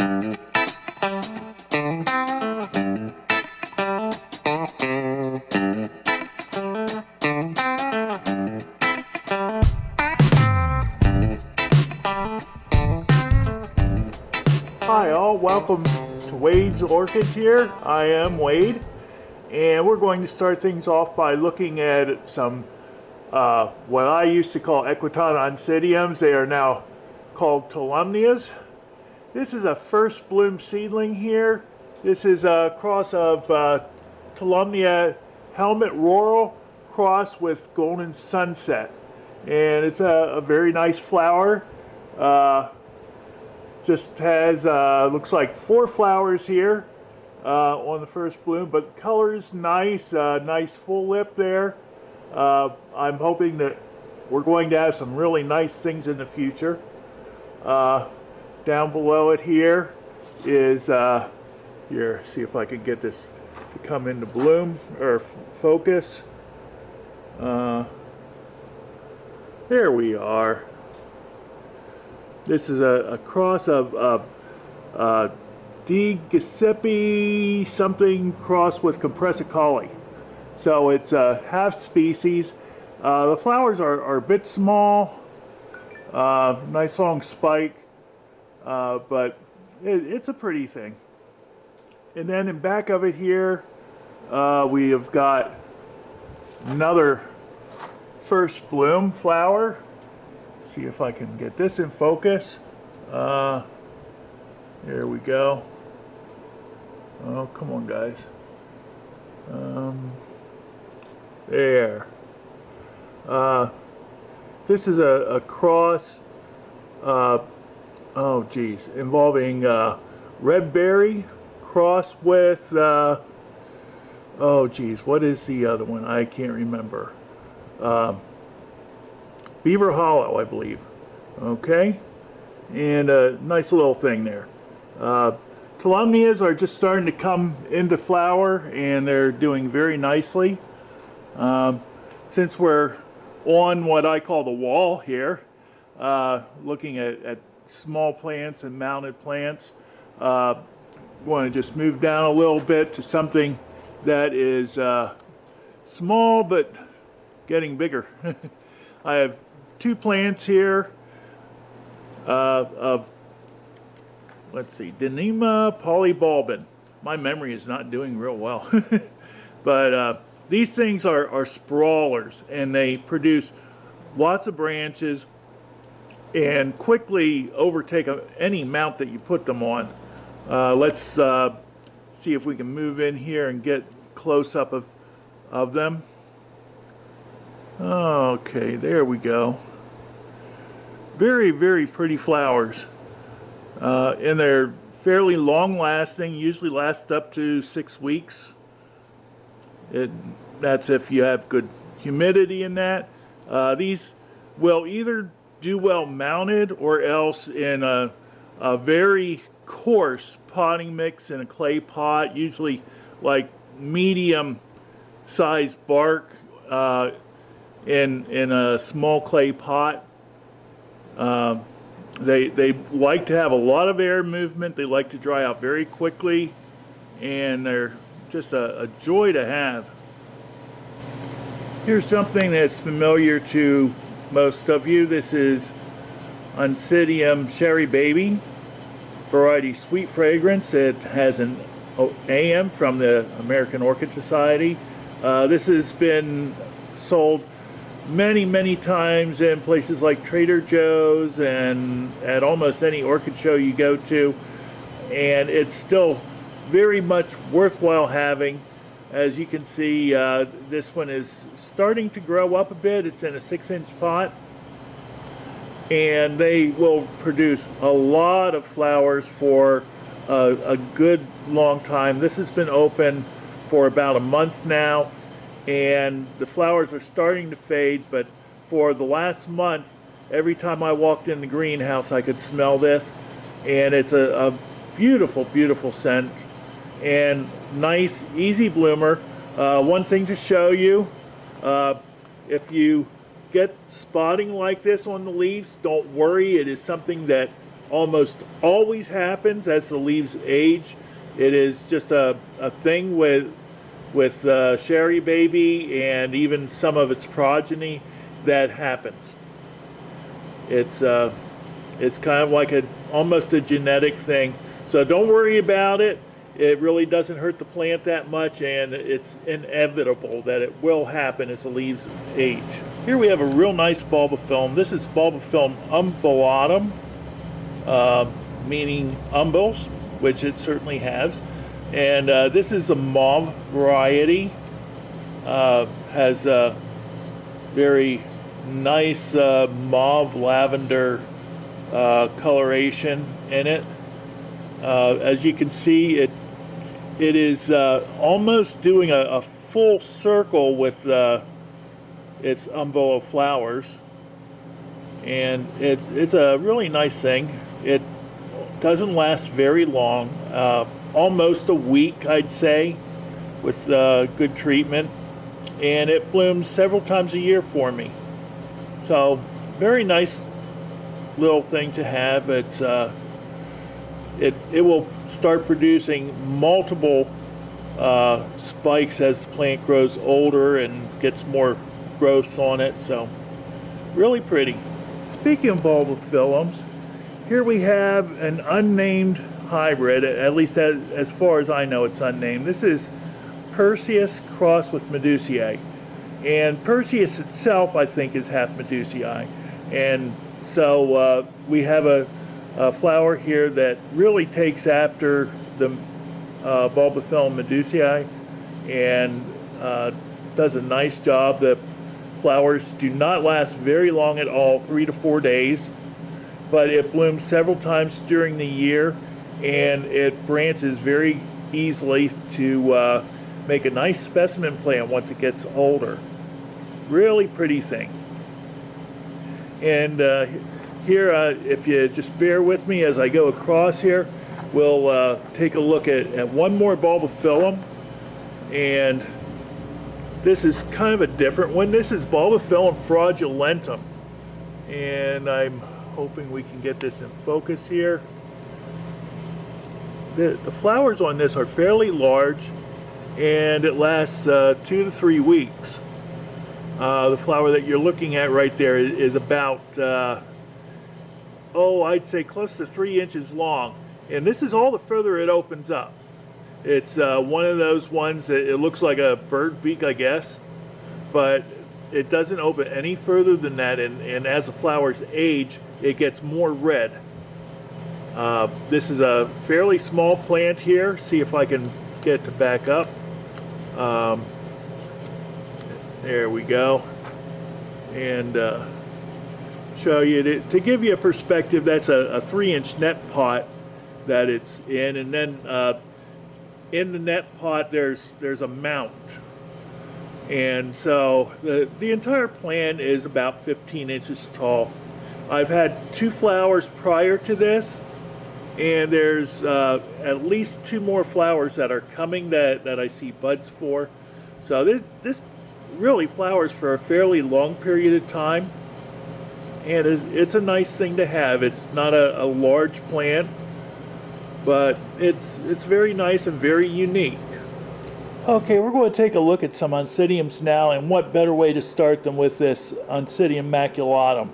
Hi all, welcome to Wade's Orchids here. I am Wade, and we're going to start things off by looking at some what I used to call Equitana oncidiums. They are now called Tolumnias. This is a first bloom seedling here. This is a cross of Tolumnia helmet royal crossed with golden sunset, and it's a very nice flower. Just has looks like 4 flowers here on the first bloom, but the color is nice. Nice full lip there. I'm hoping that we're going to have some really nice things in the future. Down below it here is here. See if I can get this to come into bloom or focus. There we are. This is a cross of D. Giuseppe something crossed with Compressicoli. So it's a half species. The flowers are a bit small. Nice long spike. But it's a pretty thing. And then in back of it here, we have got another first bloom flower. See if I can get this in focus. There we go. Oh, come on, guys. There. This is a cross, oh geez, involving red berry cross with, oh geez, what is the other one? I can't remember. Beaver Hollow, I believe. Okay, and a nice little thing there. Tolumnias are just starting to come into flower, and they're doing very nicely. Since we're on what I call the wall here, looking at small plants and mounted plants, going to just move down a little bit to something that is small but getting bigger. I have 2 plants here of, let's see, Dyneema polybulbin. My memory is not doing real well. But these things are sprawlers, and they produce lots of branches and quickly overtake any mount that you put them on. Let's see if we can move in here and get close up of them. Okay, there we go. Very, very pretty flowers. And they're fairly long lasting, usually last up to 6 weeks. That's if you have good humidity in that. These will either do well mounted or else in a very coarse potting mix in a clay pot, usually like medium sized bark in a small clay pot. They like to have a lot of air movement. They like to dry out very quickly, and they're just a joy to have. Here's something that's familiar to most of you. This is Oncidium Cherry Baby, variety Sweet Fragrance. It has an AM from the American Orchid Society. This has been sold many times in places like Trader Joe's and at almost any orchid show you go to, and it's still very much worthwhile having. As you can see, this one is starting to grow up a bit. It's in a 6-inch pot, and they will produce a lot of flowers for a good long time. This has been open for about a month now, and the flowers are starting to fade, but for the last month, every time I walked in the greenhouse, I could smell this, and it's a beautiful, beautiful scent, and nice, easy bloomer. One thing to show you, if you get spotting like this on the leaves, don't worry. It is something that almost always happens as the leaves age. It is just a thing with Sherry Baby and even some of its progeny that happens. It's kind of like almost a genetic thing. So don't worry about it. It really doesn't hurt the plant that much, and it's inevitable that it will happen as the leaves age. Here we have a real nice bulbophyllum. This is bulbophyllum umbulatum, meaning umbels, which it certainly has. And this is a mauve variety. Has a very nice mauve lavender coloration in it. As you can see, it is almost doing a full circle with its umbella flowers, and it's a really nice thing. It doesn't last very long, almost a week, I'd say, with good treatment, and it blooms several times a year for me. So very nice little thing to have. It's it will start producing multiple spikes as the plant grows older and gets more growths on it. So really pretty. Speaking of bulbophyllums, here we have an unnamed hybrid, at least as far as I know it's unnamed. This is Perseus crossed with Medusii. And Perseus itself, I think, is half Medusii. And so we have a flower here that really takes after the bulbophyllum Medusii and does a nice job. The flowers do not last very long at all, 3 to 4 days, but it blooms several times during the year, and it branches very easily to make a nice specimen plant once it gets older. Really pretty thing. And here, if you just bear with me as I go across here, we'll take a look at one more bulbophyllum. And this is kind of a different one. This is bulbophyllum fraudulentum. And I'm hoping we can get this in focus here. The flowers on this are fairly large, and it lasts 2 to 3 weeks. The flower that you're looking at right there is about, I'd say close to 3 inches long. And this is all the further it opens up. It's one of those ones that it looks like a bird beak, I guess, but it doesn't open any further than that, and as the flowers age, it gets more red. This is a fairly small plant here. See if I can get it to back up. There we go. And show you, to give you a perspective, that's a 3-inch net pot that it's in, and then in the net pot there's a mount. And so the entire plant is about 15 inches tall. I've had 2 flowers prior to this, and there's at least 2 more flowers that are coming that I see buds for. So this really flowers for a fairly long period of time, and it's a nice thing to have. It's not a large plant, but it's very nice and very unique. Okay, we're going to take a look at some Oncidiums now, and what better way to start than with this Oncidium maculatum.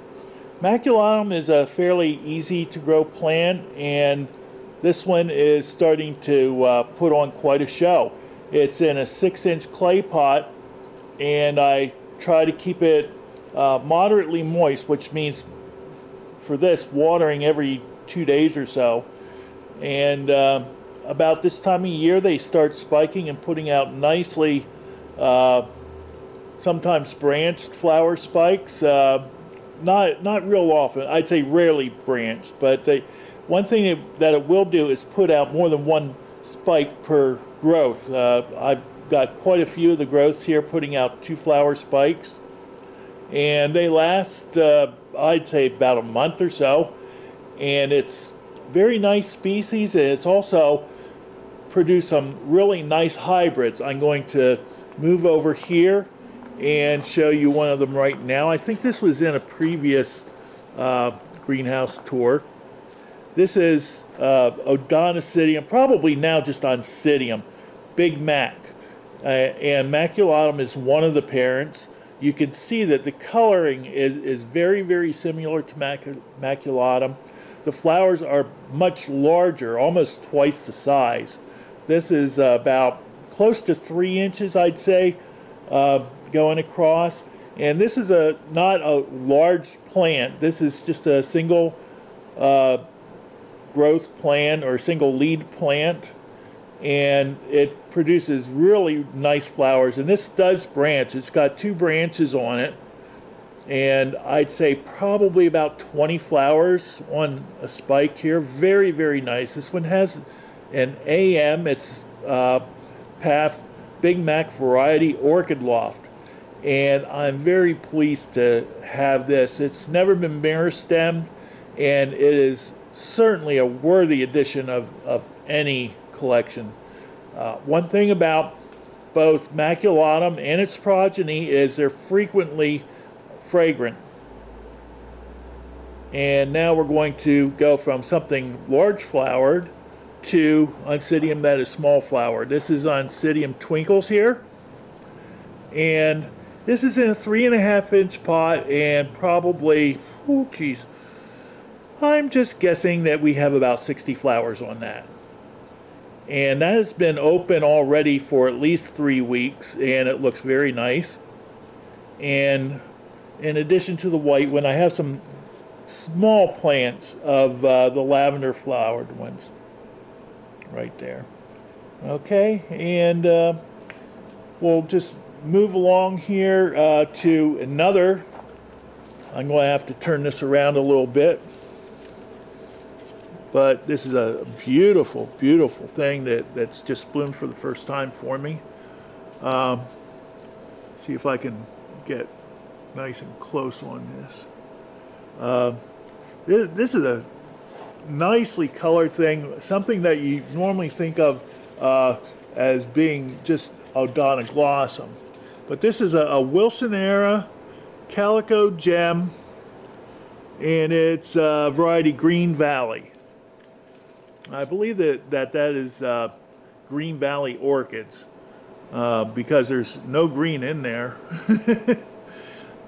Maculatum is a fairly easy to grow plant, and this one is starting to put on quite a show. It's in a 6-inch clay pot, and I try to keep it moderately moist, which means for this watering every 2 days or so. And about this time of year they start spiking and putting out nicely, sometimes branched flower spikes. Not real often, I'd say rarely branched, but one thing that it will do is put out more than 1 spike per growth. I've got quite a few of the growths here putting out 2 flower spikes, and they last I'd say about a month or so, and it's very nice species, and it's also produced some really nice hybrids. I'm going to move over here and show you one of them right now. I think this was in a previous greenhouse tour. This is Odonicidium, probably now just Oncidium, Big Mac. And Maculatum is one of the parents. You can see that the coloring is very, very similar to Maculatum. The flowers are much larger, almost twice the size. This is about close to 3 inches, I'd say, going across. And this is not a large plant. This is just a single growth plant or single lead plant. And it produces really nice flowers. And this does branch. It's got 2 branches on it. And I'd say probably about 20 flowers on a spike here. Very, very nice. This one has an AM. It's PAF Big Mac Variety Orchid Loft. And I'm very pleased to have this. It's never been meristemmed, and it is certainly a worthy addition of any collection. One thing about both Maculatum and its progeny is they're frequently fragrant. And now we're going to go from something large flowered to Oncidium that is small flowered. This is Oncidium Twinkles here. And this is in a 3.5 inch pot, and probably, oh geez, I'm just guessing that we have about 60 flowers on that. And that has been open already for at least 3 weeks, and it looks very nice. And in addition to the white one, I have some small plants of the lavender flowered ones right there. Okay, and we'll just move along here to another. I'm going to have to turn this around a little bit. But this is a beautiful, beautiful thing that's just bloomed for the first time for me. See if I can get nice and close on this. This is a nicely colored thing, something that you normally think of as being just Odontoglossum. But this is a Wilsonera Calico Gem, and it's variety Green Valley. I believe that is Green Valley orchids because there's no green in there.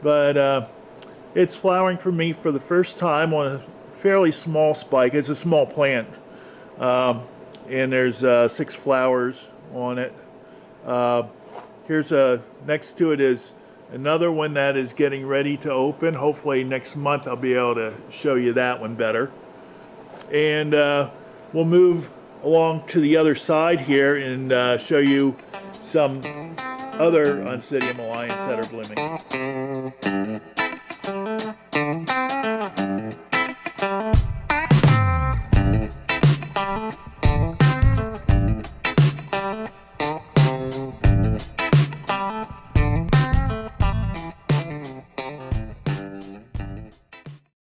But it's flowering for me for the first time on a fairly small spike. It's a small plant, and there's 6 flowers on it. Here's next to it is another one that is getting ready to open. Hopefully next month I'll be able to show you that one better. And we'll move along to the other side here and show you some other Oncidium alliance that are blooming.